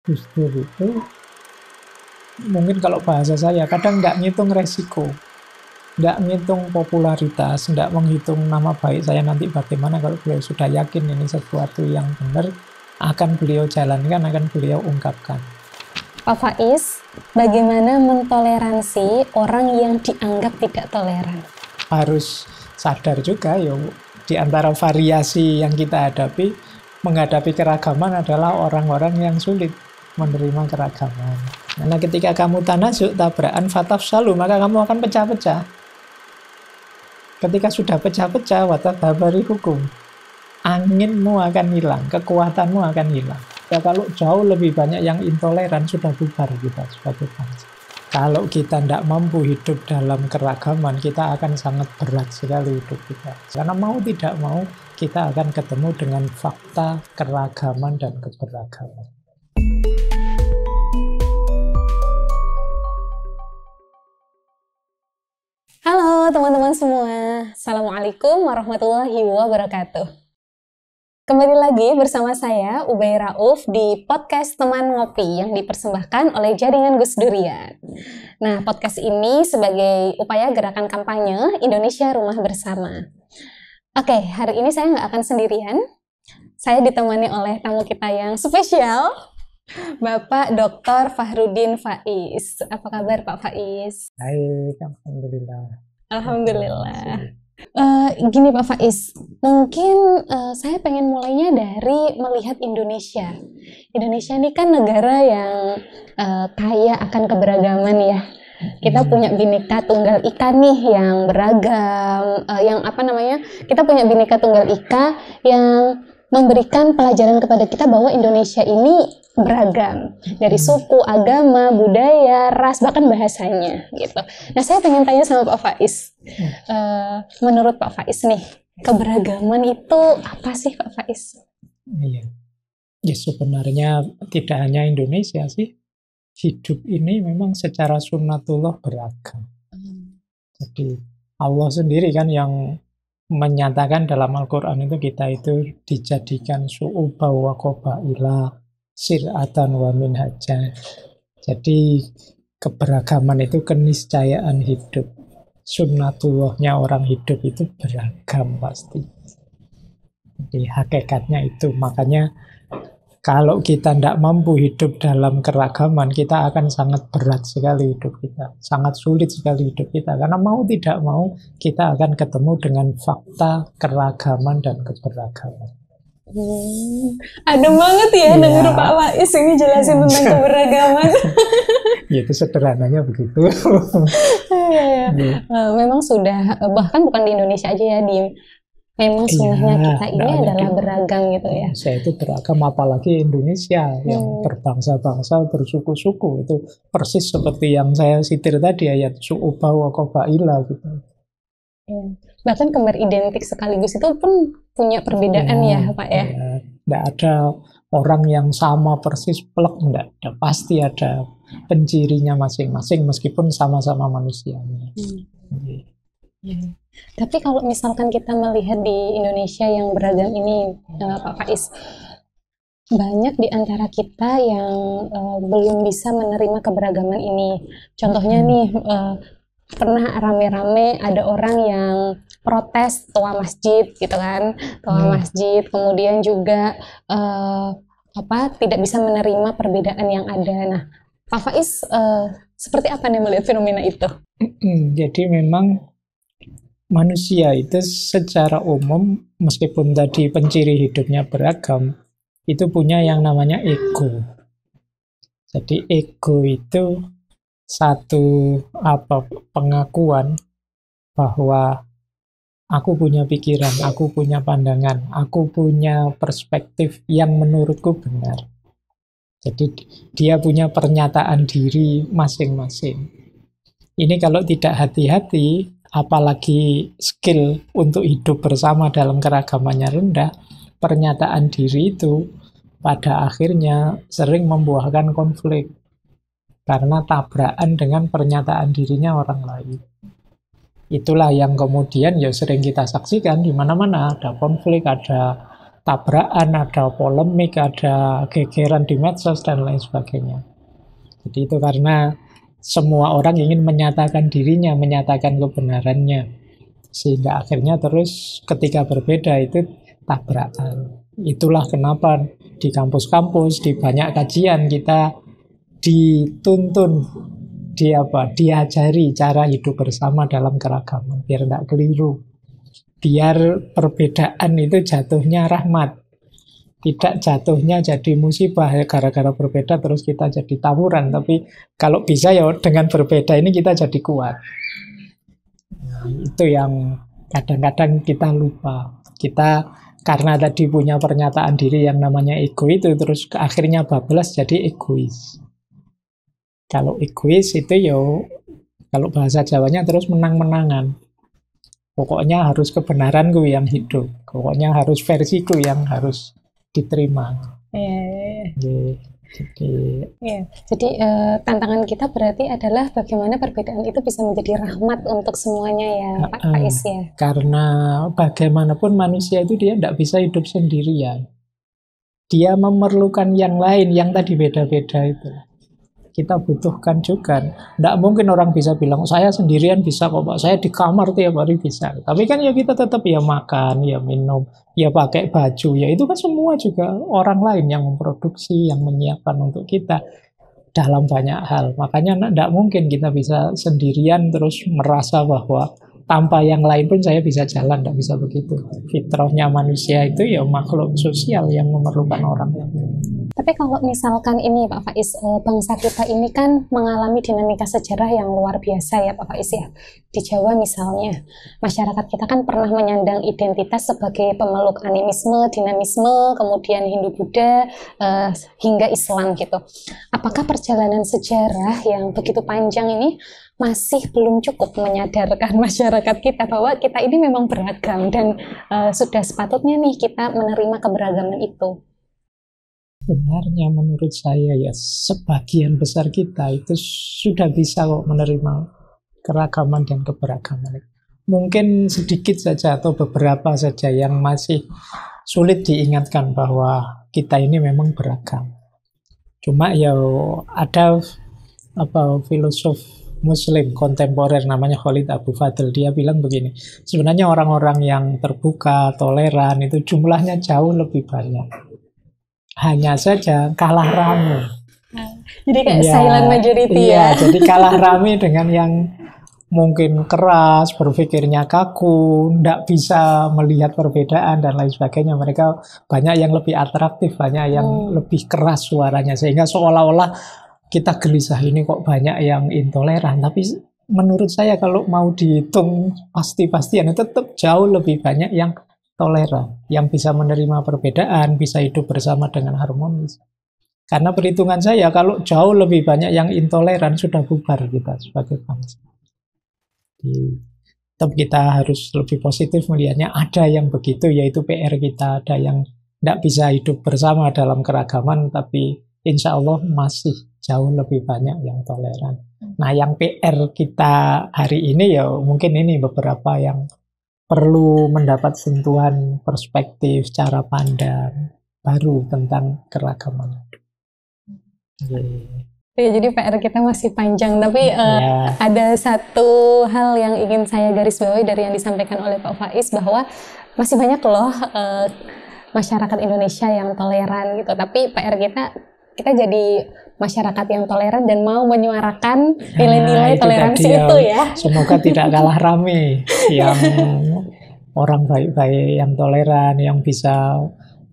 Gus Dur itu mungkin kalau bahasa saya kadang nggak ngitung resiko, nggak ngitung popularitas, nggak menghitung nama baik saya nanti bagaimana. Kalau beliau sudah yakin ini sesuatu yang benar, akan beliau jalankan, akan beliau ungkapkan. Pak Faiz, bagaimana mentoleransi orang yang dianggap tidak toleran? Harus sadar juga ya, di antara variasi yang kita hadapi, menghadapi keragaman adalah orang-orang yang sulit menerima keragaman. Karena ketika kamu tanazuk, tabrakan, fatafsalu, maka kamu akan pecah-pecah. Ketika sudah pecah-pecah, watabari hukum, anginmu akan hilang, kekuatanmu akan hilang. Ya, kalau jauh lebih banyak yang intoleran, sudah bubar kita sebagai bangsa. Kalau kita tidak mampu hidup dalam keragaman, kita akan sangat berat sekali hidup kita. Karena mau tidak mau, kita akan ketemu dengan fakta keragaman dan keberagaman. Halo teman-teman semua, Assalamualaikum warahmatullahi wabarakatuh. Kembali lagi bersama saya, Ubay Rauf, di podcast Teman Ngopi yang dipersembahkan oleh Jaringan Gus Durian. Nah, podcast ini sebagai upaya gerakan kampanye Indonesia Rumah Bersama. Oke, hari ini saya nggak akan sendirian. Saya ditemani oleh tamu kita yang spesial, Bapak Dr. Fahrudin Faiz. Apa kabar Pak Faiz? Baik, alhamdulillah. Alhamdulillah. Gini Pak Faiz, mungkin saya pengen mulainya dari melihat Indonesia. Indonesia ini kan negara yang kaya akan keberagaman ya. Kita punya Bhinneka Tunggal Ika nih yang beragam, kita punya Bhinneka Tunggal Ika yang memberikan pelajaran kepada kita bahwa Indonesia ini beragam dari suku, agama, budaya, ras, bahkan bahasanya gitu. Nah, saya pengen tanya sama Pak Faiz, menurut Pak Faiz nih, keberagaman itu apa sih Pak Faiz? Iya, ya sebenarnya tidak hanya Indonesia sih, hidup ini memang secara sunnatullah beragam. Jadi Allah sendiri kan yang menyatakan dalam Al-Quran itu kita itu dijadikan su'uba wa qabaila sir'atan wa minhajan. Jadi keberagaman itu keniscayaan hidup. Sunnatullahnya orang hidup itu beragam pasti. Jadi hakikatnya itu. Makanya kalau kita tidak mampu hidup dalam keragaman, kita akan sangat berat sekali hidup kita. Sangat sulit sekali hidup kita. Karena mau tidak mau, kita akan ketemu dengan fakta keragaman dan keberagaman. Adem banget ya denger Pak Faiz ini jelasin tentang keberagaman. Ya itu sederhananya begitu. Memang sudah, bahkan bukan di Indonesia aja ya, memang sunnahnya kita ini adalah beragam gitu ya. Saya itu beragam, apalagi Indonesia yang berbangsa-bangsa, bersuku-suku. Itu persis seperti yang saya sitir tadi, ayat su'uba wa qabaila gitu. Bahkan kembar identik sekaligus itu pun punya perbedaan ya Pak ya. Tidak ada orang yang sama persis plek, tidak ada. Pasti ada pencirinya masing-masing meskipun sama-sama manusianya. Tapi kalau misalkan kita melihat di Indonesia yang beragam ini, Pak Faiz, banyak di antara kita yang belum bisa menerima keberagaman ini. Contohnya nih, pernah rame-rame ada orang yang protes tua masjid gitu kan, masjid, kemudian juga tidak bisa menerima perbedaan yang ada. Nah, Pak Faiz seperti apa nih melihat fenomena itu? Jadi memang manusia itu secara umum, meskipun tadi penciri hidupnya beragam, itu punya yang namanya ego. Jadi ego itu satu pengakuan bahwa aku punya pikiran, aku punya pandangan, aku punya perspektif yang menurutku benar. Jadi dia punya pernyataan diri masing-masing. Ini kalau tidak hati-hati, apalagi skill untuk hidup bersama dalam keragamannya rendah, pernyataan diri itu pada akhirnya sering membuahkan konflik karena tabrakan dengan pernyataan dirinya orang lain. Itulah yang kemudian ya sering kita saksikan di mana-mana, ada konflik, ada tabrakan, ada polemik, ada gegeran di medsos dan lain sebagainya. Jadi itu karena semua orang ingin menyatakan dirinya, menyatakan kebenarannya. Sehingga akhirnya terus ketika berbeda itu tabrakan. Itulah kenapa di kampus-kampus, di banyak kajian kita dituntun, diajari cara hidup bersama dalam keragaman biar tidak keliru. Biar perbedaan itu jatuhnya rahmat, tidak jatuhnya jadi musibah gara-gara berbeda terus kita jadi tawuran. Tapi kalau bisa ya dengan berbeda ini kita jadi kuat. Nah, itu yang kadang-kadang kita lupa. Kita karena tadi punya pernyataan diri yang namanya ego itu, terus akhirnya bablas jadi egois. Kalau egois itu ya, kalau bahasa Jawanya terus menang-menangan. Pokoknya harus kebenaranku yang hidup. Pokoknya harus versiku yang harus diterima. Jadi tantangan kita berarti adalah bagaimana perbedaan itu bisa menjadi rahmat untuk semuanya ya Pak Faiz ya. Karena bagaimanapun manusia itu dia tidak bisa hidup sendirian. Dia memerlukan yang lain yang tadi beda-beda itu. Kita butuhkan juga. Tidak mungkin orang bisa bilang saya sendirian bisa kok Pak, saya di kamar tiap hari bisa. Tapi kan ya kita tetap ya makan, ya minum, ya pakai baju, ya itu kan semua juga orang lain yang memproduksi, yang menyiapkan untuk kita dalam banyak hal. Makanya tidak mungkin kita bisa sendirian terus merasa bahwa tanpa yang lain pun saya bisa jalan, tidak bisa begitu. Fitrahnya manusia itu ya makhluk sosial yang memerlukan orang lain. Tapi kalau misalkan ini Pak Faiz, bangsa kita ini kan mengalami dinamika sejarah yang luar biasa ya Pak Faiz ya. Di Jawa misalnya, masyarakat kita kan pernah menyandang identitas sebagai pemeluk animisme, dinamisme, kemudian Hindu-Buddha, hingga Islam gitu. Apakah perjalanan sejarah yang begitu panjang ini masih belum cukup menyadarkan masyarakat kita bahwa kita ini memang beragam dan sudah sepatutnya nih kita menerima keberagaman itu? Sebenarnya menurut saya ya sebagian besar kita itu sudah bisa kok menerima keragaman dan keberagaman. Mungkin sedikit saja atau beberapa saja yang masih sulit diingatkan bahwa kita ini memang beragam. Cuma ya ada filosof Muslim kontemporer namanya Khalid Abu Fadl, dia bilang begini, sebenarnya orang-orang yang terbuka, toleran itu jumlahnya jauh lebih banyak. Hanya saja kalah rame. Jadi kayak silent majority ya. Jadi kalah rame dengan yang mungkin keras, berpikirnya kaku, tidak bisa melihat perbedaan dan lain sebagainya. Mereka banyak yang lebih atraktif, banyak yang lebih keras suaranya. Sehingga seolah-olah kita gelisah, ini kok banyak yang intoleran. Tapi menurut saya kalau mau dihitung pasti-pastian tetap jauh lebih banyak yang toleran, yang bisa menerima perbedaan, bisa hidup bersama dengan harmonis. Karena perhitungan saya, kalau jauh lebih banyak yang intoleran, sudah bubar kita sebagai bangsa. Tetap kita harus lebih positif melihatnya. Ada yang begitu, yaitu PR kita. Ada yang tidak bisa hidup bersama dalam keragaman, tapi insya Allah masih jauh lebih banyak yang toleran. Nah, yang PR kita hari ini ya mungkin ini beberapa yang perlu mendapat sentuhan perspektif, cara pandang baru tentang keragaman. Ya, jadi PR kita masih panjang, tapi ada satu hal yang ingin saya garis bawahi dari yang disampaikan oleh Pak Faiz, bahwa masih banyak loh masyarakat Indonesia yang toleran gitu, tapi PR kita jadi masyarakat yang toleran dan mau menyuarakan nilai-nilai toleransi itu ya. Semoga tidak kalah rame yang orang baik-baik, yang toleran, yang bisa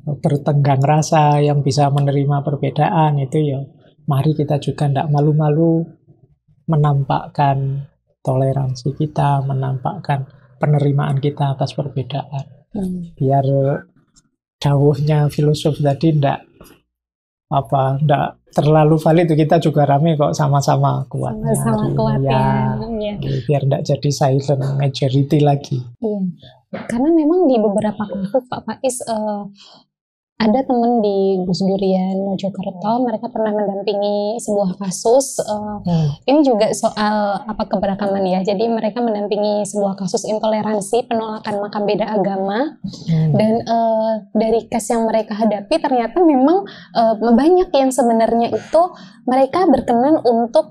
bertenggang rasa, yang bisa menerima perbedaan itu ya. Mari kita juga tidak malu-malu menampakkan toleransi kita, menampakkan penerimaan kita atas perbedaan. Biar dawuhnya filosof tadi tidak terlalu valid, kita juga rame kok, sama-sama kuatnya. Sama-sama kuatnya. Ya. Biar tidak jadi silent majority lagi. Iya. Karena memang di beberapa kasus Pak Faiz ada teman di Gus Durian Mojokerto, mereka pernah mendampingi sebuah kasus. Ini juga soal keberagaman ya. Jadi mereka mendampingi sebuah kasus intoleransi, penolakan makam beda agama. Dan dari case yang mereka hadapi ternyata memang banyak yang sebenarnya itu mereka berkenan untuk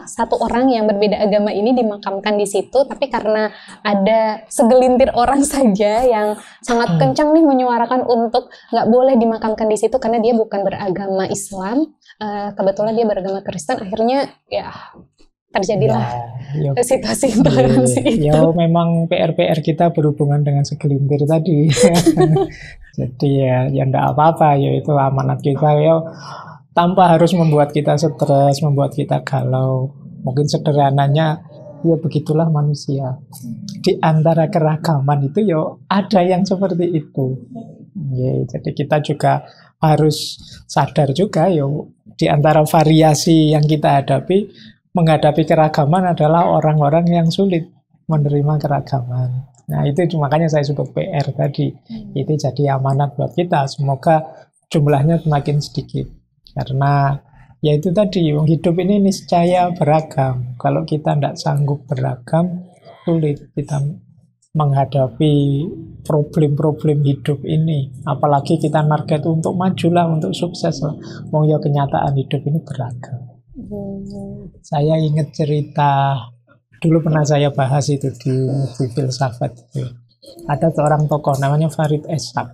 satu orang yang berbeda agama ini dimakamkan di situ, tapi karena ada segelintir orang saja yang sangat kencang nih menyuarakan untuk nggak boleh dimakamkan di situ karena dia bukan beragama Islam, kebetulan dia beragama Kristen, akhirnya ya terjadilah situasi intoleransi itu. Ya memang PR kita berhubungan dengan segelintir tadi. Jadi ya enggak apa-apa, ya itu amanat kita ya. Tanpa harus membuat kita stres, membuat kita galau. Mungkin sederhananya, ya begitulah manusia. Di antara keragaman itu ya ada yang seperti itu. Ya, jadi kita juga harus sadar juga ya, di antara variasi yang kita hadapi, menghadapi keragaman adalah orang-orang yang sulit menerima keragaman. Nah itu makanya saya sebut PR tadi. Itu jadi amanat buat kita. Semoga jumlahnya semakin sedikit. Karena ya itu tadi, hidup ini niscaya beragam. Kalau kita tidak sanggup beragam, sulit kita menghadapi problem-problem hidup ini. Apalagi kita target untuk majulah, untuk sukses lah. Mau ya kenyataan hidup ini beragam. Saya ingat cerita, dulu pernah saya bahas itu di filsafat itu. Ada seorang tokoh namanya Farid Eshaq.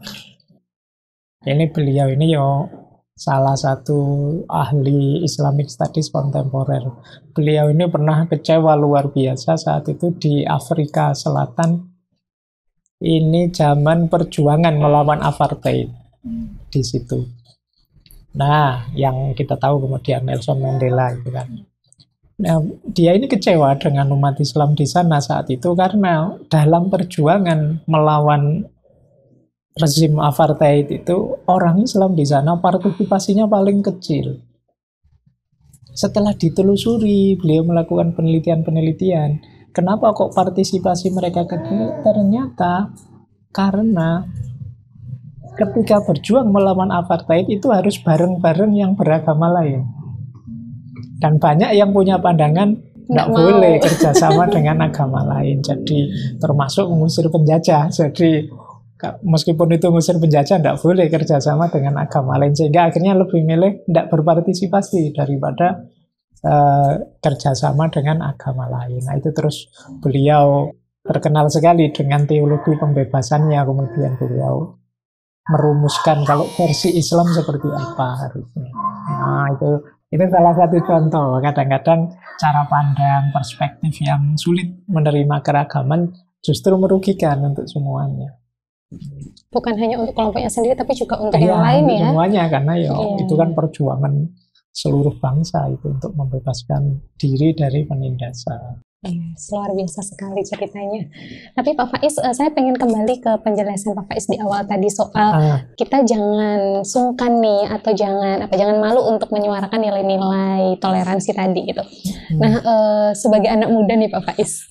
Ini beliau ini salah satu ahli Islamic Studies kontemporer. Beliau ini pernah kecewa luar biasa saat itu di Afrika Selatan. Ini zaman perjuangan melawan apartheid di situ. Nah, yang kita tahu kemudian Nelson Mandela itu kan. Nah, dia ini kecewa dengan umat Islam di sana saat itu karena dalam perjuangan melawan rezim apartheid itu orang Islam di sana partisipasinya paling kecil. Setelah ditelusuri, beliau melakukan penelitian-penelitian. Kenapa kok partisipasi mereka kecil? Ternyata karena ketika berjuang melawan apartheid itu harus bareng-bareng yang beragama lain. Dan banyak yang punya pandangan nggak boleh kerjasama dengan agama lain. Jadi termasuk mengusir penjajah. Jadi meskipun itu ngusir penjajah, tidak boleh kerjasama dengan agama lain, sehingga akhirnya lebih milih tidak berpartisipasi daripada kerjasama dengan agama lain. Nah itu terus beliau terkenal sekali dengan teologi pembebasannya, kemudian beliau merumuskan kalau versi Islam seperti apa harusnya. Nah itu salah satu contoh. Kadang-kadang cara pandang, perspektif yang sulit menerima keragaman justru merugikan untuk semuanya. Bukan hanya untuk kelompoknya sendiri, tapi juga untuk yang lain ya. Semuanya, karena itu kan perjuangan seluruh bangsa itu untuk membebaskan diri dari penindasan. Luar biasa sekali ceritanya. Tapi Pak Faiz, saya pengen kembali ke penjelasan Pak Faiz di awal tadi soal kita jangan sungkan nih, atau jangan malu untuk menyuarakan nilai-nilai toleransi tadi gitu. Nah, sebagai anak muda nih Pak Faiz,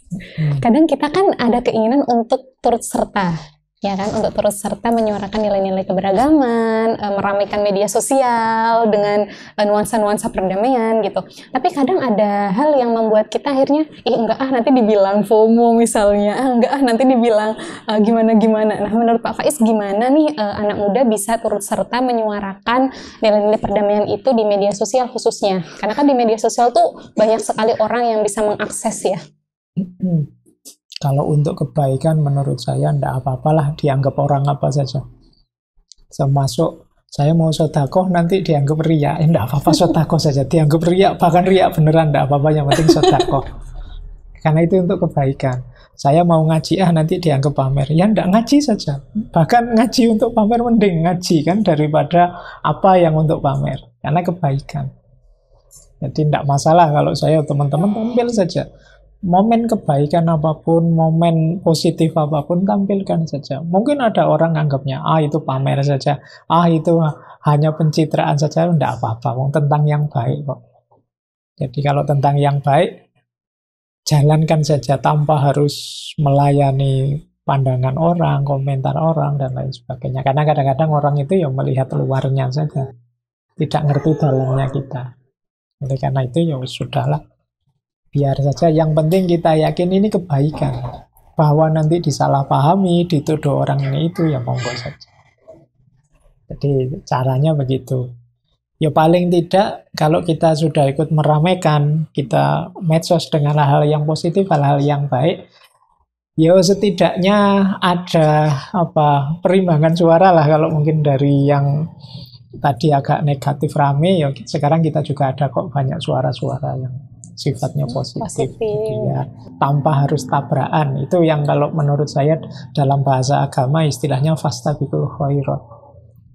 kadang kita kan ada keinginan untuk turut serta, ya kan, untuk turut serta menyuarakan nilai-nilai keberagaman, meramaikan media sosial dengan nuansa-nuansa perdamaian gitu. Tapi kadang ada hal yang membuat kita akhirnya, enggak nanti dibilang FOMO misalnya, enggak nanti dibilang gimana-gimana. Nah, menurut Pak Faiz gimana nih anak muda bisa turut serta menyuarakan nilai-nilai perdamaian itu di media sosial khususnya? Karena kan di media sosial tuh banyak sekali orang yang bisa mengakses ya. Kalau untuk kebaikan menurut saya tidak apa-apalah dianggap orang apa saja. Termasuk saya mau sedekah nanti dianggap riya. Tidak apa-apa sedekah saja. Dianggap riya, bahkan riya beneran tidak apa-apa, yang penting sedekah. Karena itu untuk kebaikan. Saya mau ngaji, nanti dianggap pamer. Ya tidak, ngaji saja. Bahkan ngaji untuk pamer mending ngaji kan daripada apa yang untuk pamer. Karena kebaikan. Jadi tidak masalah kalau saya teman-teman tampil saja. Momen kebaikan apapun, momen positif apapun, tampilkan saja. Mungkin ada orang anggapnya, itu pamer saja, itu hanya pencitraan saja, tidak apa-apa, tentang yang baik kok. Jadi kalau tentang yang baik, jalankan saja tanpa harus melayani pandangan orang, komentar orang, dan lain sebagainya. Karena kadang-kadang orang itu ya melihat luarnya saja, tidak ngerti dalamnya kita. Oleh karena itu ya sudahlah, biar saja. Yang penting kita yakin ini kebaikan. Bahwa nanti disalahpahami, dituduh orang ini itu, ya monggo saja. Jadi caranya begitu. Ya paling tidak kalau kita sudah ikut meramaikan, kita medsos dengan hal-hal yang positif, hal-hal yang baik, ya setidaknya ada perimbangan suara lah. Kalau mungkin dari yang tadi agak negatif rame, ya sekarang kita juga ada kok banyak suara-suara yang sifatnya positif. Jadi ya tanpa harus tabrakan. Itu yang kalau menurut saya dalam bahasa agama istilahnya fastabiqul khairat.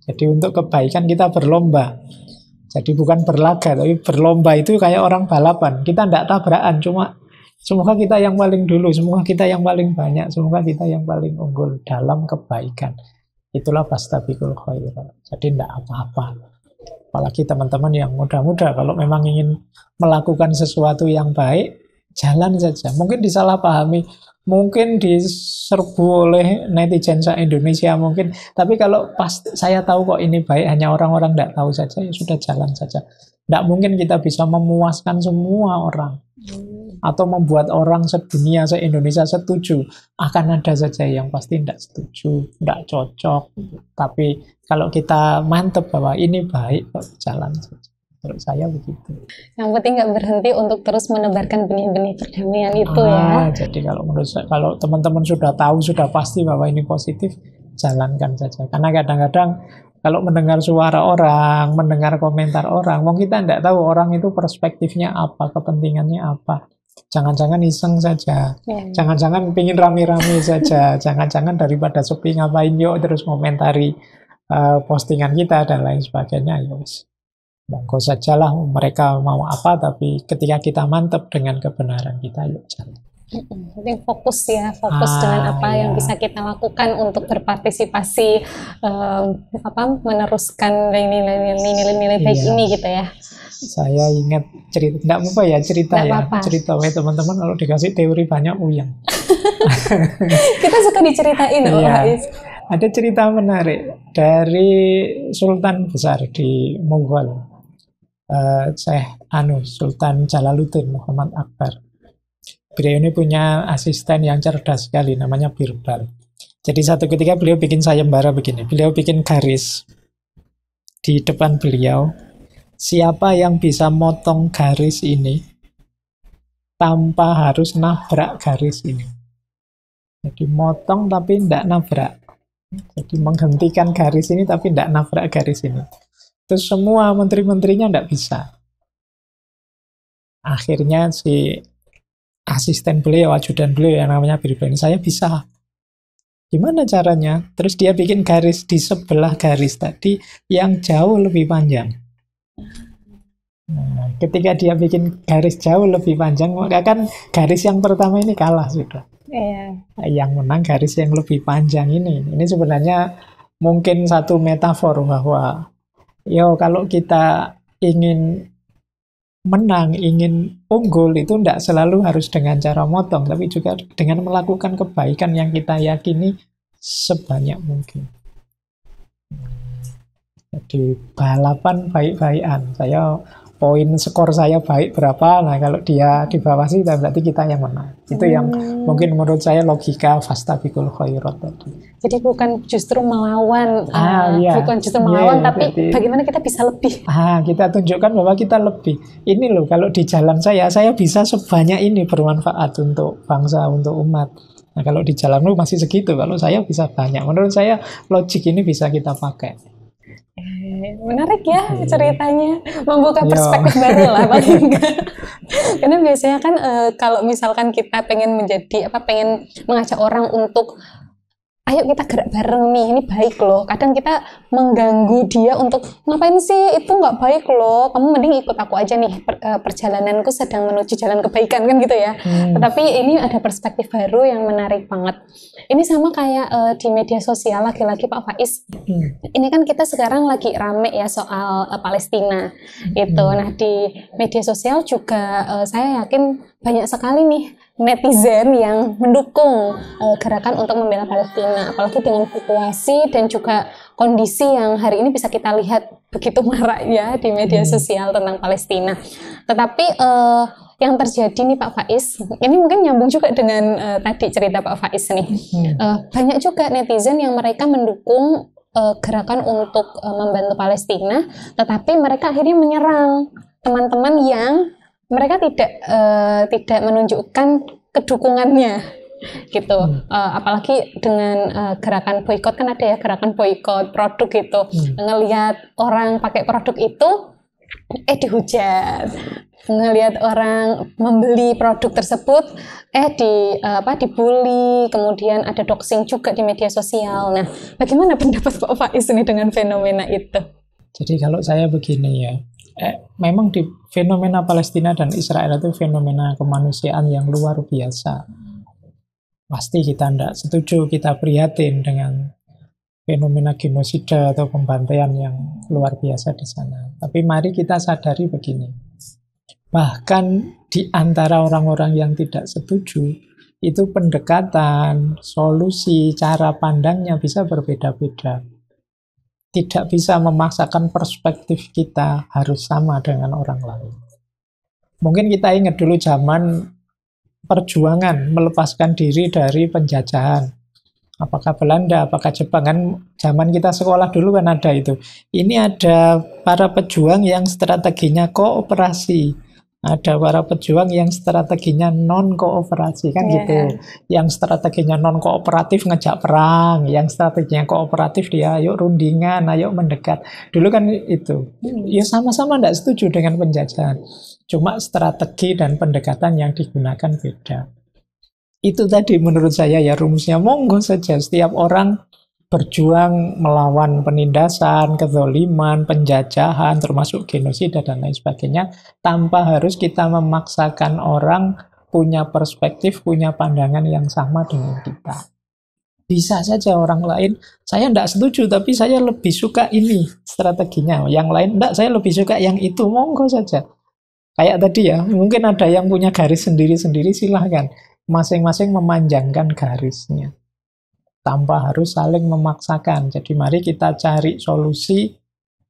Jadi untuk kebaikan kita berlomba. Jadi bukan berlaga, tapi berlomba itu kayak orang balapan. Kita tidak tabrakan, cuma semoga kita yang paling dulu, semoga kita yang paling banyak, semoga kita yang paling unggul dalam kebaikan. Itulah fastabiqul khairat. Jadi tidak apa-apa. Apalagi teman-teman yang muda-muda, kalau memang ingin melakukan sesuatu yang baik, jalan saja. Mungkin disalahpahami, mungkin diserbu oleh netizen se-Indonesia mungkin. Tapi kalau pas saya tahu kok ini baik, hanya orang-orang tidak tahu saja, ya sudah jalan saja. Tidak mungkin kita bisa memuaskan semua orang. Atau membuat orang sedunia, se-Indonesia setuju. Akan ada saja yang pasti tidak setuju, tidak cocok. Tapi kalau kita mantep bahwa ini baik, kok jalan saja. Menurut saya begitu. Yang penting nggak berhenti untuk terus menebarkan benih-benih perdamaian itu ya. Jadi kalau menurut saya, kalau teman-teman sudah tahu, sudah pasti bahwa ini positif, jalankan saja. Karena kadang-kadang kalau mendengar suara orang, mendengar komentar orang, mungkin kita tidak tahu orang itu perspektifnya apa, kepentingannya apa. Jangan-jangan iseng saja, jangan-jangan pingin rame-rame saja, jangan-jangan daripada sepi ngapain yuk terus komentari postingan kita dan lain sebagainya. Yos, monggo sajalah mereka mau apa, tapi ketika kita mantap dengan kebenaran kita, yuk jalan. Penting fokus ya, fokus dengan apa yang bisa kita lakukan untuk berpartisipasi, meneruskan nilai-nilai baik ini gitu ya. Saya ingat cerita, enggak apa-apa ya cerita cerita teman-teman kalau dikasih teori banyak uyang. Kita suka diceritain loh. Ada cerita menarik dari Sultan besar di Mughal, Sultan Jalaluddin Muhammad Akbar. Beliau ini punya asisten yang cerdas sekali, namanya Birbal. Jadi satu ketika beliau bikin sayembara begini, beliau bikin garis di depan beliau. Siapa yang bisa motong garis ini tanpa harus nabrak garis ini. Jadi motong tapi tidak nabrak. Jadi menghentikan garis ini tapi tidak nabrak garis ini. Terus semua menteri-menterinya tidak bisa. Akhirnya si asisten beliau, ajudan beliau yang namanya Birbal ini, saya bisa. Gimana caranya? Terus dia bikin garis di sebelah garis tadi yang jauh lebih panjang. Nah, ketika dia bikin garis jauh lebih panjang, maka kan garis yang pertama ini kalah sudah. Yang menang garis yang lebih panjang ini. Ini sebenarnya mungkin satu metafor bahwa kalau kita ingin menang, ingin unggul, itu tidak selalu harus dengan cara motong, tapi juga dengan melakukan kebaikan yang kita yakini sebanyak mungkin. Jadi balapan baik-baikan. Skor saya baik berapa, nah kalau dia di bawah sih berarti kita yang menang. Itu yang mungkin menurut saya logika fastabiqul khairat tadi. Jadi bukan justru melawan, tapi bagaimana kita bisa lebih. Kita tunjukkan bahwa kita lebih. Ini loh, kalau di jalan saya bisa sebanyak ini bermanfaat untuk bangsa, untuk umat. Nah kalau di jalanmu masih segitu, kalau saya bisa banyak. Menurut saya logik ini bisa kita pakai. Menarik ya ceritanya, membuka perspektif baru lah paling enggak. Karena biasanya kan kalau misalkan kita pengen mengajak orang untuk ayo kita gerak bareng nih, ini baik loh. Kadang kita mengganggu dia untuk ngapain sih, itu nggak baik loh. Kamu mending ikut aku aja nih, perjalananku sedang menuju jalan kebaikan kan gitu ya. Tetapi ini ada perspektif baru yang menarik banget. Ini sama kayak di media sosial lagi-lagi Pak Faiz. Ini kan kita sekarang lagi rame ya soal Palestina itu. Nah di media sosial juga saya yakin banyak sekali nih netizen yang mendukung gerakan untuk membela Palestina, apalagi dengan situasi dan juga kondisi yang hari ini bisa kita lihat begitu marak ya di media sosial tentang Palestina. Tetapi yang terjadi nih Pak Faiz, ini mungkin nyambung juga dengan tadi cerita Pak Faiz nih. Banyak juga netizen yang mereka mendukung gerakan untuk membantu Palestina, tetapi mereka akhirnya menyerang teman-teman yang mereka tidak menunjukkan kedukungannya gitu. Apalagi dengan gerakan boykot, kan ada ya gerakan boykot produk gitu. Ngelihat orang pakai produk itu dihujat, ngelihat orang membeli produk tersebut dibully, kemudian ada doxing juga di media sosial. Nah, bagaimana pendapat Pak Faiz ini dengan fenomena itu? Jadi kalau saya begini ya, memang di fenomena Palestina dan Israel itu fenomena kemanusiaan yang luar biasa. Pasti kita tidak setuju, kita prihatin dengan fenomena genosida atau pembantaian yang luar biasa di sana. Tapi mari kita sadari begini, bahkan di antara orang-orang yang tidak setuju, itu pendekatan, solusi, cara pandangnya bisa berbeda-beda. Tidak bisa memaksakan perspektif kita harus sama dengan orang lain. Mungkin kita ingat dulu zaman perjuangan melepaskan diri dari penjajahan. Apakah Belanda, apakah Jepang, kan zaman kita sekolah dulu kan ada itu. Ini ada para pejuang yang strateginya kooperasi, ada para pejuang yang strateginya non-kooperasi, kan gitu. Yang strateginya non-kooperatif ngejak perang, yang strateginya kooperatif dia ayo rundingan, ayo mendekat. Dulu kan itu. Ya sama-sama tidak setuju dengan penjajahan. Cuma strategi dan pendekatan yang digunakan beda. Itu tadi menurut saya ya rumusnya, monggo saja setiap orang berjuang melawan penindasan, kezaliman, penjajahan, termasuk genosida dan lain sebagainya, tanpa harus kita memaksakan orang punya perspektif, punya pandangan yang sama dengan kita. Bisa saja orang lain, saya tidak setuju tapi saya lebih suka ini strateginya, yang lain tidak, saya lebih suka yang itu, monggo saja. Kayak tadi ya, mungkin ada yang punya garis sendiri-sendiri, silahkan. Masing-masing memanjangkan garisnya tanpa harus saling memaksakan. Jadi mari kita cari solusi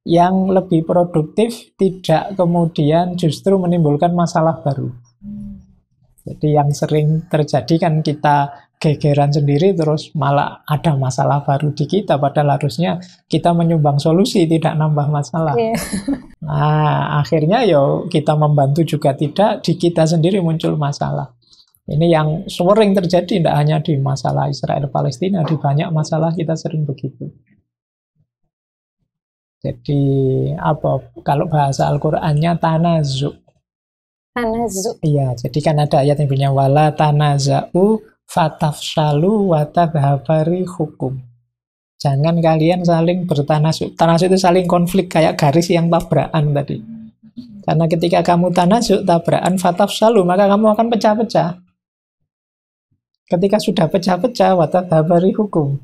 yang lebih produktif, tidak kemudian justru menimbulkan masalah baru. Jadi yang sering terjadi kan kita gegeran sendiri terus malah ada masalah baru di kita, padahal harusnya kita menyumbang solusi, tidak nambah masalah. Nah, akhirnya kita membantu juga tidak, di kita sendiri muncul masalah. Ini yang sering terjadi, tidak hanya di masalah Israel-Palestina, di banyak masalah kita sering begitu. Jadi kalau bahasa Al-Qur'annya tanazu. Tanazu. Iya, jadi kan ada ayat yang punya wala tanaza'u fatafshalu wa tadhhabari hukum. Jangan kalian saling bertanazu. Tanazu itu saling konflik, kayak garis yang tabrakan tadi. Karena ketika kamu tanazu, tabrakan, fatafshalu, maka kamu akan pecah-pecah. Ketika sudah pecah-pecah, watadhabari hukum,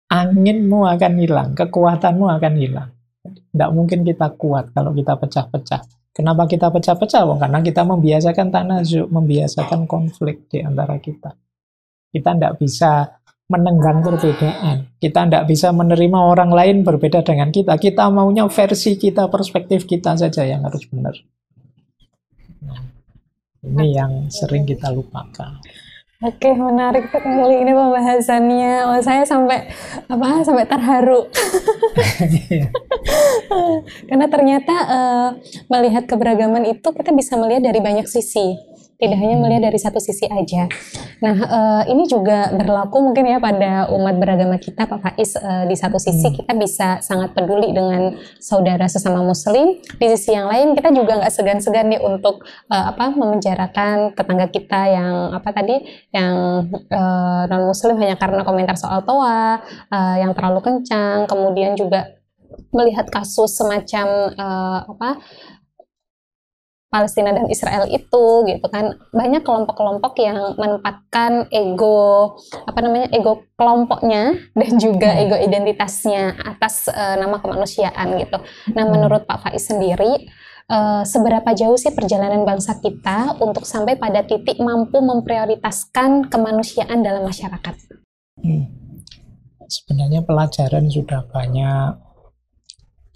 anginmu akan hilang, kekuatanmu akan hilang. Tidak mungkin kita kuat kalau kita pecah-pecah. Kenapa kita pecah-pecah? Karena kita membiasakan tanazu, membiasakan konflik di antara kita. Kita tidak bisa menenggang perbedaan. Kita tidak bisa menerima orang lain berbeda dengan kita. Kita maunya versi kita, perspektif kita saja yang harus benar. Nah, ini yang sering kita lupakan. Oke, menarik sekali ini pembahasannya. Saya sampai terharu. Karena ternyata melihat keberagaman itu kita bisa melihat dari banyak sisi. Tidak hanya melihat dari satu sisi aja. Nah, ini juga berlaku mungkin ya pada umat beragama kita, Pak Faiz. Di satu sisi kita bisa sangat peduli dengan saudara sesama Muslim. Di sisi yang lain kita juga nggak segan-segan nih untuk memenjarakan tetangga kita yang non Muslim hanya karena komentar soal toa yang terlalu kencang. Kemudian juga melihat kasus semacam Palestina dan Israel itu gitu kan, banyak kelompok-kelompok yang menempatkan ego kelompoknya dan juga ego identitasnya atas nama kemanusiaan gitu. Nah, menurut Pak Faiz sendiri, seberapa jauh sih perjalanan bangsa kita untuk sampai pada titik mampu memprioritaskan kemanusiaan dalam masyarakat? Sebenarnya pelajaran sudah banyak.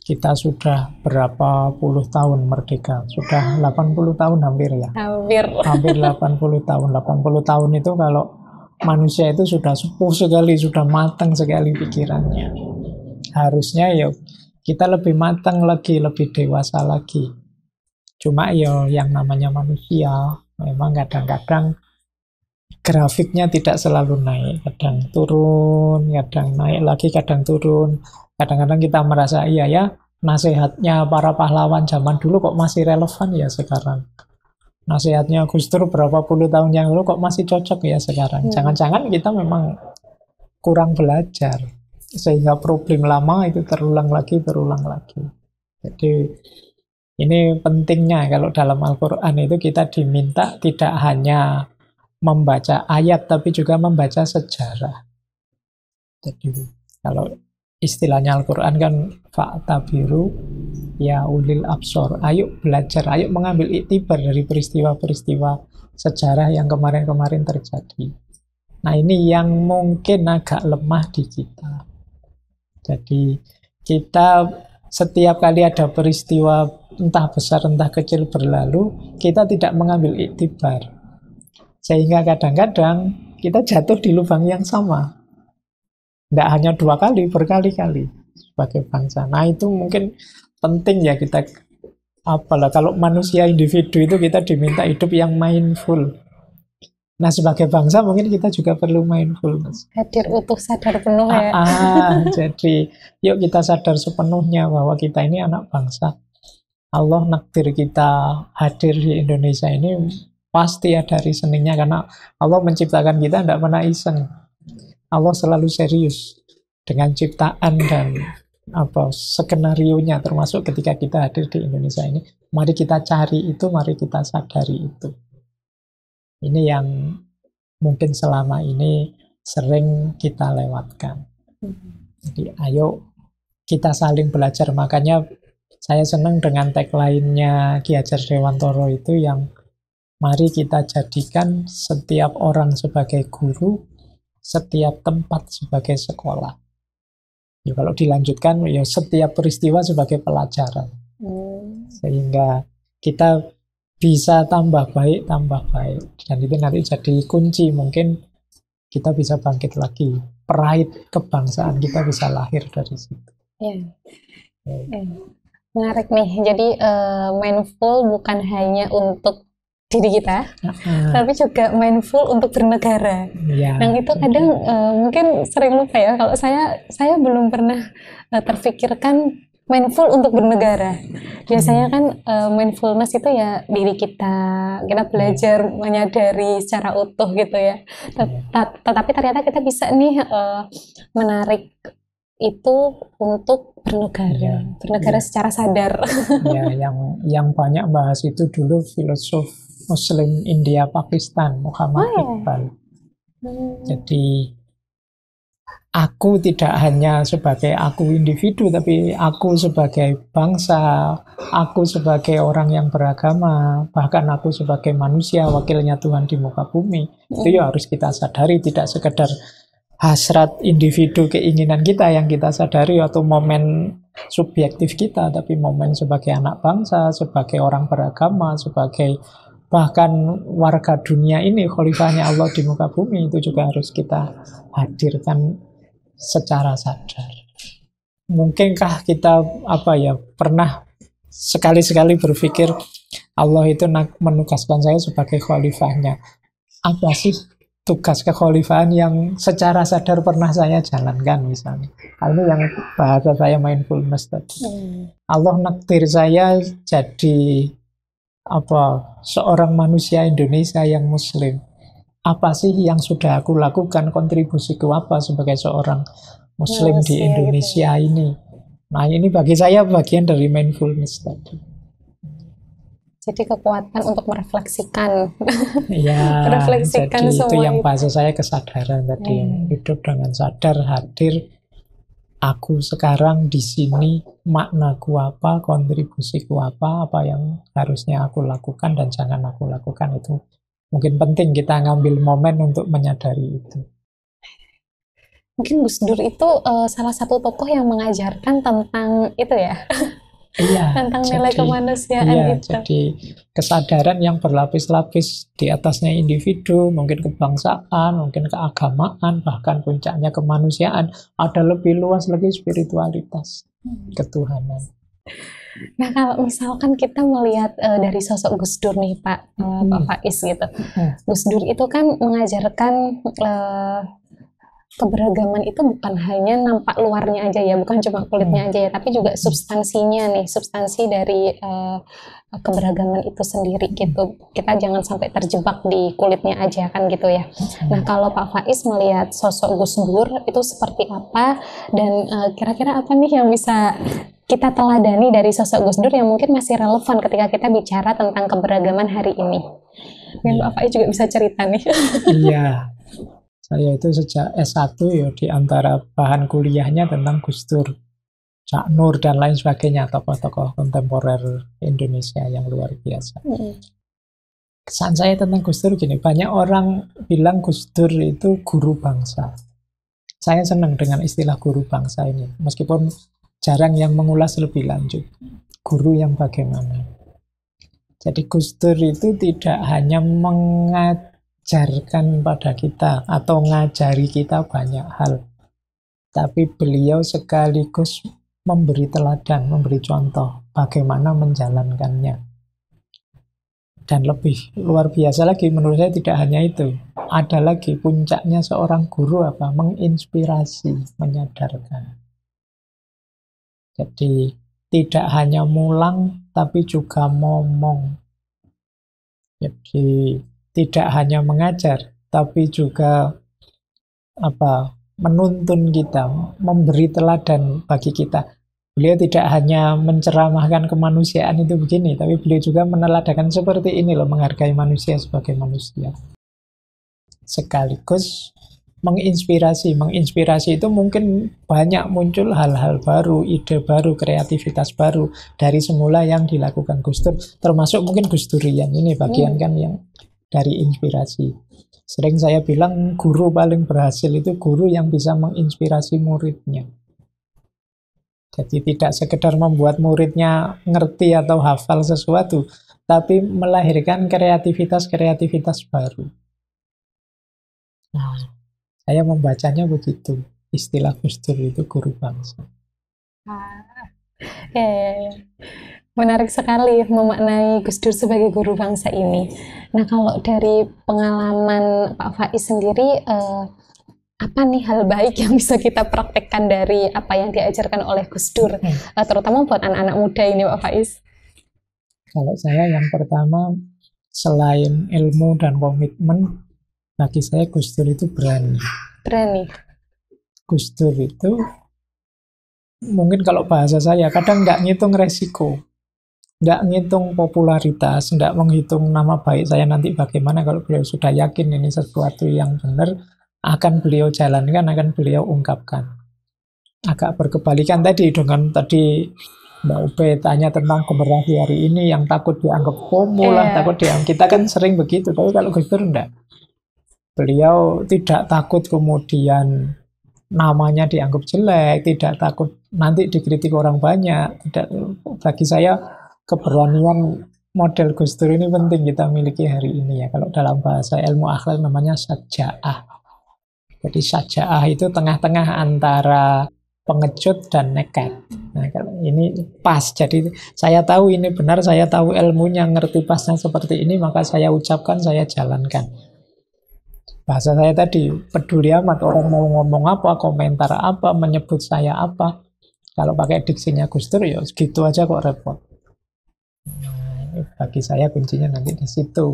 Kita sudah berapa puluh tahun merdeka? Sudah 80 tahun hampir ya? Hampir 80 tahun. 80 tahun itu kalau manusia itu sudah sepuh sekali, sudah matang sekali pikirannya. Harusnya ya kita lebih matang lagi, lebih dewasa lagi. Cuma ya yang namanya manusia, memang kadang-kadang grafiknya tidak selalu naik. Kadang turun, kadang naik lagi, kadang turun. Kadang-kadang kita merasa, iya ya, nasihatnya para pahlawan zaman dulu kok masih relevan ya sekarang. Nasihatnya Gus Dur berapa puluh tahun yang lalu kok masih cocok ya sekarang. Jangan-jangan kita memang kurang belajar. Sehingga problem lama itu terulang lagi, terulang lagi. Jadi ini pentingnya kalau dalam Al-Quran itu kita diminta tidak hanya membaca ayat tapi juga membaca sejarah. Jadi kalau istilahnya Al-Quran kan fa'tabiru ya ulil absor. Ayo belajar, ayo mengambil iktibar dari peristiwa-peristiwa sejarah yang kemarin-kemarin terjadi. Nah ini yang mungkin agak lemah di kita. Jadi kita setiap kali ada peristiwa entah besar entah kecil berlalu, kita tidak mengambil iktibar. Sehingga kadang-kadang kita jatuh di lubang yang sama. Tidak hanya 2 kali, berkali-kali sebagai bangsa. Nah itu mungkin penting ya kita, apalah kalau manusia individu itu kita diminta hidup yang mindful. Nah sebagai bangsa mungkin kita juga perlu mindfulness. Hadir utuh sadar penuh ya. Jadi yuk kita sadar sepenuhnya bahwa kita ini anak bangsa. Allah nakdir kita hadir di Indonesia ini pasti ada reasoningnya, karena Allah menciptakan kita tidak pernah iseng. Allah selalu serius dengan ciptaan dan skenario-nya, termasuk ketika kita hadir di Indonesia ini. Mari kita cari itu, mari kita sadari itu. Ini yang mungkin selama ini sering kita lewatkan. Jadi ayo kita saling belajar. Makanya saya senang dengan tagline-nya Ki Hajar Dewantoro itu yang mari kita jadikan setiap orang sebagai guru, setiap tempat sebagai sekolah. Ya, kalau dilanjutkan ya setiap peristiwa sebagai pelajaran. Sehingga kita bisa tambah baik. Dan itu nanti jadi kunci, mungkin kita bisa bangkit lagi. Pride kebangsaan kita bisa lahir dari situ. Menarik nih. Jadi mindful bukan hanya untuk diri kita, tapi juga mindful untuk bernegara. Yang itu kadang mungkin sering lupa ya. Kalau saya belum pernah terfikirkan mindful untuk bernegara. Biasanya kan mindfulness itu ya diri kita belajar menyadari secara utuh gitu ya. Tetapi ternyata kita bisa nih menarik itu untuk bernegara secara sadar. Ya, yang banyak bahas itu dulu filosof Muslim India Pakistan Muhammad Iqbal. Jadi aku tidak hanya sebagai aku individu, tapi aku sebagai bangsa, aku sebagai orang yang beragama, bahkan aku sebagai manusia, wakilnya Tuhan di muka bumi. Itu ya harus kita sadari, tidak sekedar hasrat individu keinginan kita yang kita sadari atau momen subjektif kita, tapi momen sebagai anak bangsa, sebagai orang beragama, sebagai bahkan warga dunia ini, khalifahnya Allah di muka bumi, itu juga harus kita hadirkan secara sadar. Mungkinkah kita pernah sekali-sekali berpikir Allah itu menugaskan saya sebagai khalifahnya? Apa sih tugas kekhalifahan yang secara sadar pernah saya jalankan misalnya? Ini yang bahasa saya mindfulness tadi. Allah nakdir saya jadi seorang manusia Indonesia yang Muslim. Apa sih yang sudah aku lakukan, kontribusiku apa sebagai seorang Muslim di Indonesia ini? Nah ini bagi saya bagian dari mindfulness tadi. Jadi kekuatan untuk merefleksikan. Ya, merefleksikan jadi semua itu yang bahasa saya kesadaran tadi. Hidup dengan sadar, hadir, aku sekarang di sini, maknaku apa, kontribusiku apa, apa yang harusnya aku lakukan dan jangan aku lakukan. Itu mungkin penting kita ngambil momen untuk menyadari itu. Mungkin Gus Dur itu salah satu tokoh yang mengajarkan tentang itu ya, Iya, tentang nilai kemanusiaan itu. jadi kesadaran yang berlapis-lapis, di atasnya individu, mungkin kebangsaan, mungkin keagamaan, bahkan puncaknya kemanusiaan, ada lebih luas lagi spiritualitas, ketuhanan. Nah, kalau misalkan kita melihat dari sosok Gus Dur nih Pak, Pak Faiz gitu. Gus Dur itu kan mengajarkan keberagaman itu bukan hanya nampak luarnya aja ya, bukan cuma kulitnya aja ya, tapi juga substansinya nih, substansi dari keberagaman itu sendiri gitu. Kita jangan sampai terjebak di kulitnya aja kan gitu ya. Nah, kalau Pak Faiz melihat sosok Gus Dur itu seperti apa, dan kira-kira apa nih yang bisa kita teladani dari sosok Gus Dur yang mungkin masih relevan ketika kita bicara tentang keberagaman hari ini? Mungkin Pak Faiz juga bisa cerita nih. Iya. Saya itu sejak S1 ya, di antara bahan kuliahnya tentang Gus Dur, Cak Nur dan lain sebagainya, tokoh-tokoh kontemporer Indonesia yang luar biasa. Kesan saya tentang Gus Dur gini, banyak orang bilang Gus Dur itu guru bangsa. Saya senang dengan istilah guru bangsa ini, meskipun jarang yang mengulas lebih lanjut. Guru yang bagaimana? Jadi Gus Dur itu tidak hanya mengajarkan pada kita atau ngajari kita banyak hal, tapi beliau sekaligus memberi teladan, memberi contoh bagaimana menjalankannya. Dan lebih luar biasa lagi menurut saya tidak hanya itu, ada lagi puncaknya seorang guru apa? Menginspirasi, menyadarkan. Jadi tidak hanya mulang tapi juga ngomong. Jadi tidak hanya mengajar, tapi juga menuntun kita, memberi teladan bagi kita. Beliau tidak hanya menceramahkan kemanusiaan itu begini, tapi beliau juga meneladankan seperti ini loh, menghargai manusia sebagai manusia. Sekaligus menginspirasi. Menginspirasi itu mungkin banyak muncul hal-hal baru, ide baru, kreativitas baru dari semula yang dilakukan Gus Dur, termasuk mungkin Gus Durian ini bagian kan yang dari inspirasi. Sering saya bilang guru paling berhasil itu guru yang bisa menginspirasi muridnya. Jadi tidak sekedar membuat muridnya ngerti atau hafal sesuatu, tapi melahirkan kreativitas-kreativitas baru. Nah, saya membacanya begitu. Istilah Gus Dur itu guru bangsa. Menarik sekali memaknai Gus Dur sebagai guru bangsa ini. Nah, kalau dari pengalaman Pak Faiz sendiri, apa nih hal baik yang bisa kita praktekkan dari apa yang diajarkan oleh Gus Dur, terutama buat anak-anak muda ini, Pak Faiz? Kalau saya yang pertama, selain ilmu dan komitmen, bagi saya Gus Dur itu berani. Berani. Gus Dur itu mungkin kalau bahasa saya kadang nggak ngitung resiko, nggak ngitung popularitas, nggak menghitung nama baik saya nanti bagaimana. Kalau beliau sudah yakin ini sesuatu yang benar, akan beliau jalankan, akan beliau ungkapkan. Agak berkebalikan tadi dengan tadi Mbak Ube tanya tentang generasi hari ini yang takut dianggap homo lah, takut dianggap, kita kan sering begitu. Tapi kalau Gus Dur enggak. Beliau tidak takut kemudian namanya dianggap jelek, tidak takut nanti dikritik orang banyak. Tidak, bagi saya keberanian model Gus Dur ini penting kita miliki hari ini ya. Kalau dalam bahasa ilmu akhlak namanya saja'ah. Jadi saja'ah itu tengah-tengah antara pengecut dan nekat. Nah, kalau ini pas. Jadi saya tahu ini benar, saya tahu ilmunya, ngerti pasnya seperti ini, maka saya ucapkan, saya jalankan. Bahasa saya tadi, peduli amat orang mau ngomong apa, komentar apa, menyebut saya apa. Kalau pakai diksinya Gus Dur, ya segitu aja kok repot. Nah, bagi saya kuncinya nanti di situ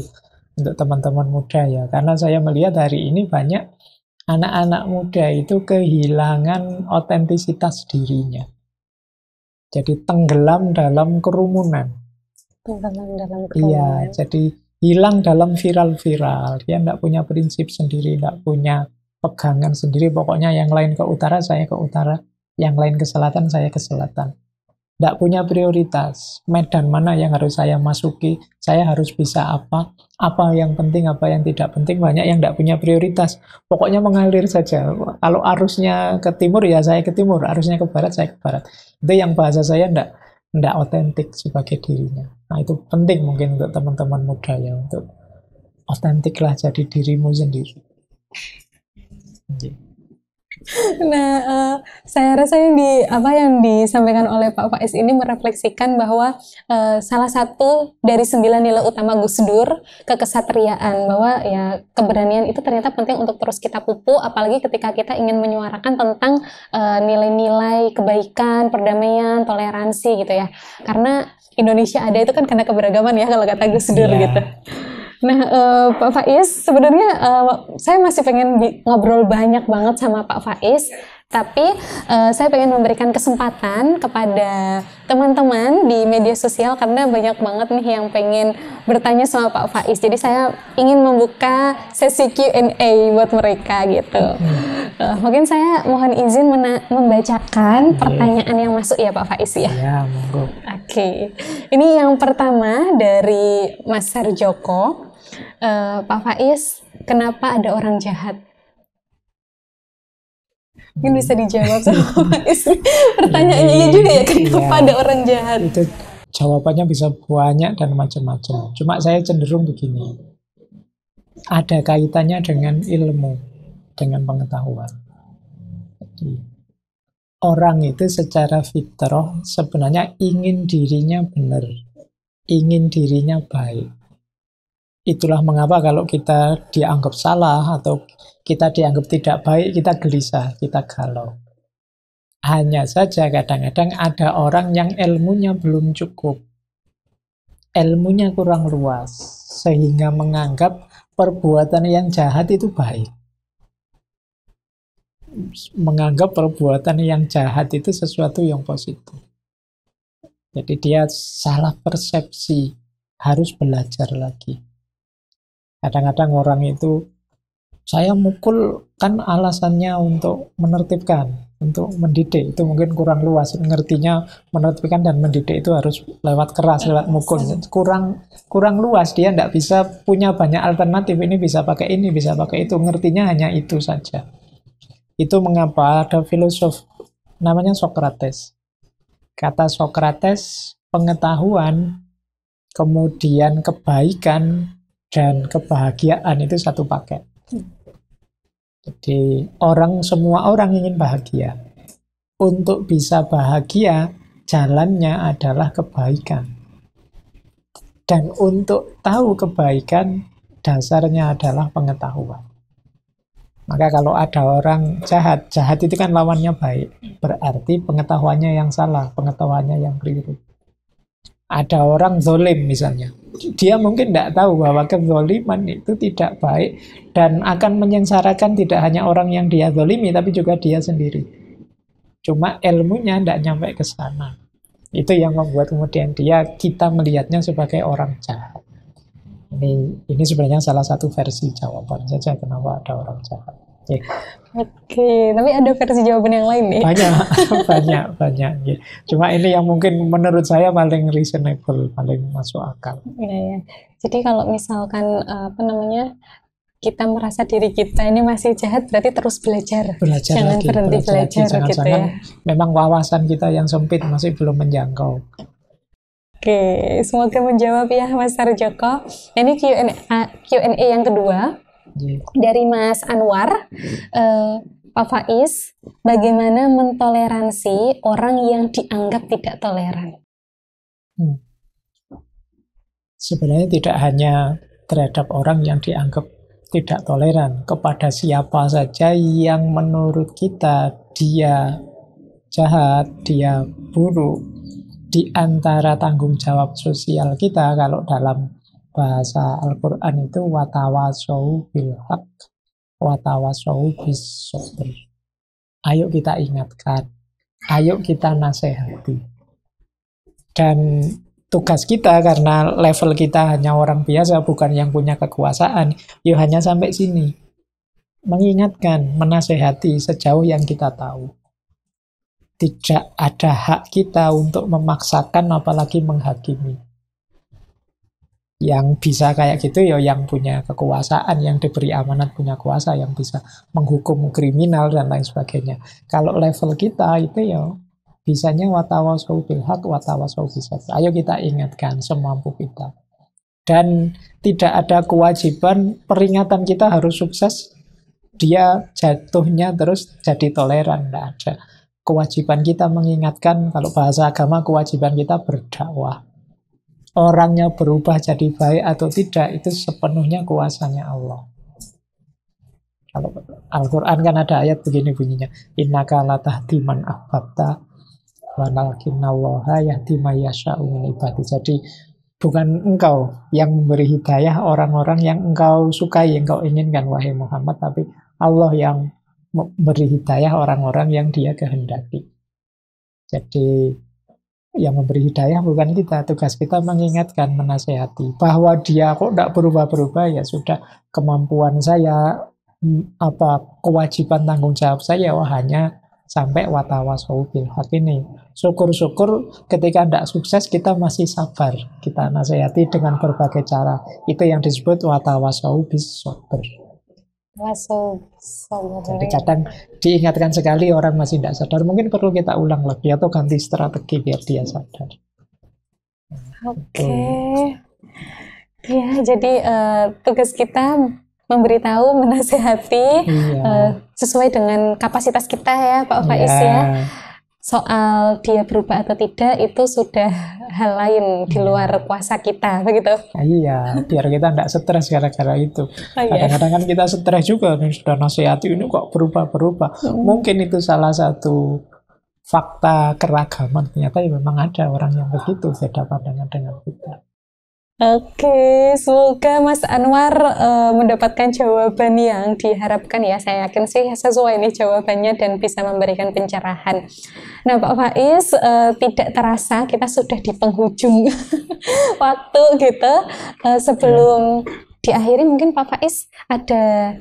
untuk teman-teman muda ya. Karena saya melihat hari ini banyak anak-anak muda itu kehilangan otentisitas dirinya. Jadi tenggelam dalam kerumunan. Iya, jadi hilang dalam viral-viral. Dia tidak punya prinsip sendiri, tidak punya pegangan sendiri. Pokoknya yang lain ke utara, saya ke utara. Yang lain ke selatan, saya ke selatan. Tidak punya prioritas. Medan mana yang harus saya masuki, saya harus bisa apa yang penting, apa yang tidak penting. Banyak yang tidak punya prioritas. Pokoknya mengalir saja. Kalau arusnya ke timur, ya saya ke timur. Arusnya ke barat, saya ke barat. Itu yang bahasa saya tidak otentik sebagai dirinya. Nah, itu penting mungkin untuk teman-teman muda ya, untuk otentiklah jadi dirimu sendiri. Nah, saya rasa yang disampaikan oleh Pak Faiz ini merefleksikan bahwa salah satu dari 9 nilai utama Gus Dur, kekesatriaan, bahwa ya keberanian itu ternyata penting untuk terus kita pupuk, apalagi ketika kita ingin menyuarakan tentang nilai-nilai kebaikan, perdamaian, toleransi gitu ya. Karena Indonesia ada itu kan karena keberagaman ya, kalau kata Gus Dur gitu. Nah, Pak Faiz, sebenarnya saya masih pengen ngobrol banyak banget sama Pak Faiz, tapi saya pengen memberikan kesempatan kepada teman-teman di media sosial karena banyak banget nih yang pengen bertanya sama Pak Faiz. Jadi saya ingin membuka sesi Q&A buat mereka gitu. Mungkin saya mohon izin membacakan pertanyaan yang masuk ya Pak Faiz ya. Ya, monggo. Oke. Ini yang pertama dari Mas Sarjoko. Pak Faiz, kenapa ada orang jahat? Mungkin bisa dijawab sama Pak Faiz. Pertanyaannya juga ya, kenapa ada orang jahat? Itu jawabannya bisa banyak dan macam-macam. Cuma saya cenderung begini. Ada kaitannya dengan ilmu, dengan pengetahuan. Jadi, orang itu secara fitrah sebenarnya ingin dirinya benar, ingin dirinya baik. Itulah mengapa kalau kita dianggap salah atau kita dianggap tidak baik, kita gelisah, kita galau. Hanya saja kadang-kadang ada orang yang ilmunya belum cukup. Ilmunya kurang luas, sehingga menganggap perbuatan yang jahat itu baik. Menganggap perbuatan yang jahat itu sesuatu yang positif. Jadi dia salah persepsi, harus belajar lagi. Kadang-kadang orang itu, saya mukul kan alasannya untuk menertibkan, untuk mendidik. Itu mungkin kurang luas, ngertinya menertibkan dan mendidik itu harus lewat keras, lewat mukul. Kurang luas, dia tidak bisa punya banyak alternatif. Ini bisa pakai ini, bisa pakai itu. Ngertinya hanya itu saja. Itu mengapa ada filosof namanya Sokrates. Kata Sokrates, pengetahuan, kemudian kebaikan, dan kebahagiaan itu satu paket. Jadi semua orang ingin bahagia. Untuk bisa bahagia, jalannya adalah kebaikan. Dan untuk tahu kebaikan, dasarnya adalah pengetahuan. Maka kalau ada orang jahat itu kan lawannya baik. Berarti pengetahuannya yang salah, pengetahuannya yang keliru. Ada orang zalim misalnya. Dia mungkin tidak tahu bahwa kezaliman itu tidak baik dan akan menyengsarakan tidak hanya orang yang dia zalimi, tapi juga dia sendiri. Cuma ilmunya tidak nyampe ke sana. Itu yang membuat kemudian kita melihatnya sebagai orang jahat. Ini sebenarnya salah satu versi jawaban saja kenapa ada orang jahat. Oke, tapi ada versi jawaban yang lain nih. Banyak. Cuma ini yang mungkin menurut saya paling reasonable, paling masuk akal. Iya. Jadi kalau misalkan kita merasa diri kita ini masih jahat, berarti terus belajar. Jangan lagi, berhenti belajar gitu ya. Memang wawasan kita yang sempit masih belum menjangkau. Oke, semoga menjawab ya Mas Sarjoko. Ini Q&A yang kedua. Dari Mas Anwar, Pak Faiz, bagaimana mentoleransi orang yang dianggap tidak toleran? Sebenarnya tidak hanya terhadap orang yang dianggap tidak toleran, kepada siapa saja yang menurut kita dia jahat, dia buruk, di antara tanggung jawab sosial kita, kalau dalam bahasa Al-Quran itu watawasau bilhaq, watawasau bissobr. Ayo kita ingatkan, ayo kita nasihati. Dan tugas kita, karena level kita hanya orang biasa, bukan yang punya kekuasaan, yuk hanya sampai sini. Mengingatkan, menasihati sejauh yang kita tahu. tidak ada hak kita untuk memaksakan apalagi menghakimi. Yang bisa kayak gitu ya yang punya kekuasaan, yang diberi amanat punya kuasa, yang bisa menghukum kriminal dan lain sebagainya. Kalau level kita itu ya bisanya watawasau bil haq, watawasau bis sabr. Ayo kita ingatkan semampu kita. Dan tidak ada kewajiban peringatan kita harus sukses, dia jatuhnya terus jadi toleran. Tidak ada. Kewajiban kita mengingatkan, kalau bahasa agama kewajiban kita berdakwah. Orangnya berubah jadi baik atau tidak itu sepenuhnya kuasanya Allah. Kalau Al-Quran kan ada ayat begini bunyinya, innaka la tahdi man ahbabta walakinnallaha yahdi may yasha'u min ibadi. Jadi bukan engkau yang memberi hidayah orang-orang yang engkau sukai, yang engkau inginkan wahai Muhammad, tapi Allah yang memberi hidayah orang-orang yang dia kehendaki. Jadi yang memberi hidayah bukan kita, tugas kita mengingatkan, menasehati bahwa dia kok tidak berubah-berubah, ya sudah, kemampuan saya, kewajiban tanggung jawab saya hanya sampai watawasau bil haq ini. Syukur-syukur ketika tidak sukses kita masih sabar, kita nasihati dengan berbagai cara. Itu yang disebut watawasau bis sabr. Jadi kadang diingatkan sekali orang masih tidak sadar, mungkin perlu kita ulang lagi atau ganti strategi biar dia sadar. Oke. Ya, jadi tugas kita memberitahu, menasehati sesuai dengan kapasitas kita ya Pak Faiz ya. Soal dia berubah atau tidak itu sudah hal lain di luar kuasa kita, begitu? Iya, biar kita tidak stres gara-gara itu. Kadang-kadang kan kita stres juga, nih sudah nasihati ini kok berubah-berubah. Mungkin itu salah satu fakta keragaman. Ternyata ya memang ada orang yang begitu, beda pandangan dengan kita. Oke, semoga Mas Anwar mendapatkan jawaban yang diharapkan ya. Saya yakin sih sesuai nih jawabannya dan bisa memberikan pencerahan. Nah Pak Faiz, tidak terasa kita sudah di penghujung waktu gitu. Sebelum diakhiri mungkin Pak Faiz ada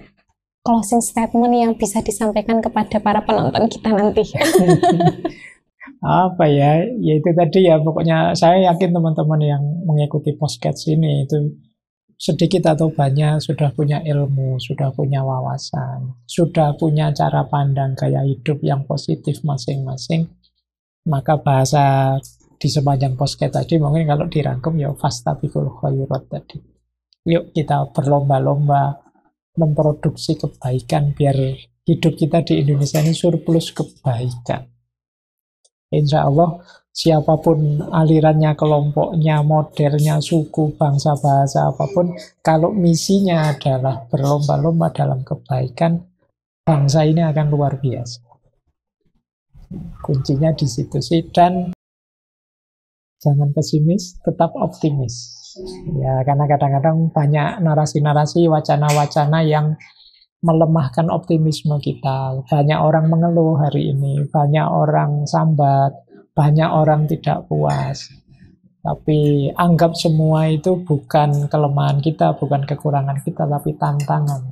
closing statement yang bisa disampaikan kepada para penonton kita nanti. Apa ya, itu tadi ya, pokoknya saya yakin teman-teman yang mengikuti podcast ini itu sedikit atau banyak sudah punya ilmu, sudah punya wawasan, sudah punya cara pandang gaya hidup yang positif masing-masing. Maka bahasa di sepanjang podcast tadi mungkin kalau dirangkum ya fastabiqul khairat tadi. Yuk kita berlomba-lomba memproduksi kebaikan biar hidup kita di Indonesia ini surplus kebaikan. Insya Allah siapapun alirannya, kelompoknya, modelnya, suku, bangsa, bahasa apapun, kalau misinya adalah berlomba-lomba dalam kebaikan, bangsa ini akan luar biasa. Kuncinya di situ sih. Dan jangan pesimis, tetap optimis. Ya, karena kadang-kadang banyak narasi-narasi, wacana-wacana yang melemahkan optimisme kita. Banyak orang mengeluh hari ini, banyak orang sambat, banyak orang tidak puas. Tapi anggap semua itu bukan kelemahan kita, bukan kekurangan kita, tapi tantangan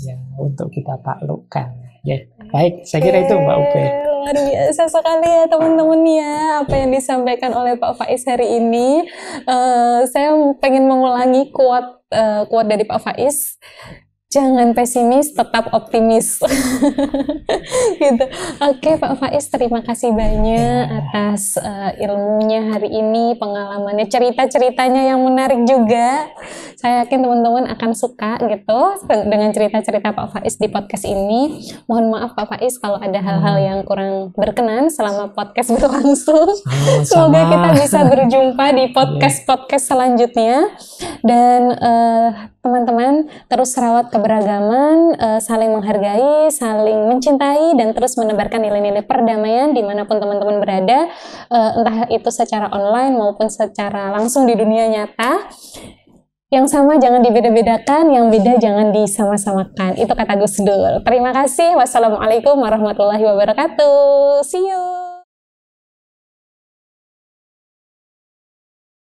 yang untuk kita taklukkan. Ya, baik, saya kira itu Mbak Ube. Luar biasa sekali ya teman-teman ya, apa yang disampaikan oleh Pak Faiz hari ini. Saya pengen mengulangi quote dari Pak Faiz. Jangan pesimis, tetap optimis. Gitu. Oke, Pak Faiz, terima kasih banyak atas ilmunya hari ini, pengalamannya, cerita-ceritanya yang menarik juga. Saya yakin teman-teman akan suka gitu dengan cerita-cerita Pak Faiz di podcast ini. Mohon maaf Pak Faiz kalau ada hal-hal yang kurang berkenan selama podcast berlangsung. Semoga kita bisa berjumpa di podcast-podcast selanjutnya. Dan teman-teman terus rawat keberagaman, saling menghargai, saling mencintai, dan terus menebarkan nilai-nilai perdamaian dimanapun teman-teman berada, entah itu secara online maupun secara langsung di dunia nyata. Yang sama jangan dibeda-bedakan, yang beda jangan disama-samakan. Itu kata Gus Dur. Terima kasih. Wassalamualaikum warahmatullahi wabarakatuh. See you.